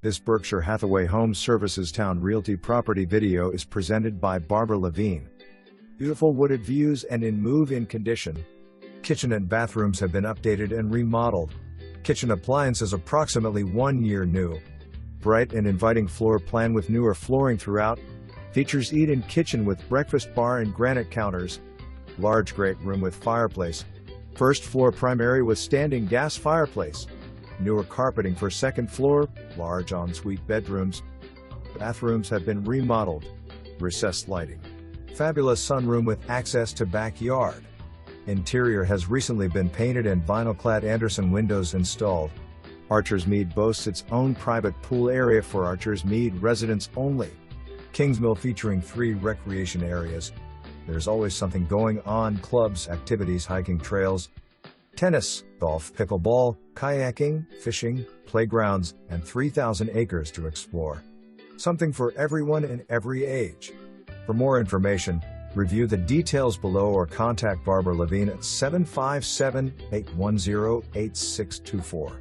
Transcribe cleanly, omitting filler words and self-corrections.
This Berkshire Hathaway HomeServices Towne Realty property video is presented by Barbara Levine. Beautiful wooded views and in move-in condition. Kitchen and bathrooms have been updated and remodeled. Kitchen appliances approximately 1 year new. Bright and inviting floor plan with newer flooring throughout. Features eat-in kitchen with breakfast bar and granite counters. Large great room with fireplace. First floor primary with standing gas fireplace. Newer carpeting for second floor, large ensuite bedrooms. Bathrooms have been remodeled. Recessed lighting. Fabulous sunroom with access to backyard. Interior has recently been painted and vinyl-clad Anderson windows installed. Archers Mead boasts its own private pool area for Archers Mead residents only. Kingsmill featuring 3 recreation areas. There's always something going on: clubs, activities, hiking trails, tennis, golf, pickleball, kayaking, fishing, playgrounds, and 3,000 acres to explore. Something for everyone in every age. For more information, review the details below or contact Barbara Levine at 757-810-8624.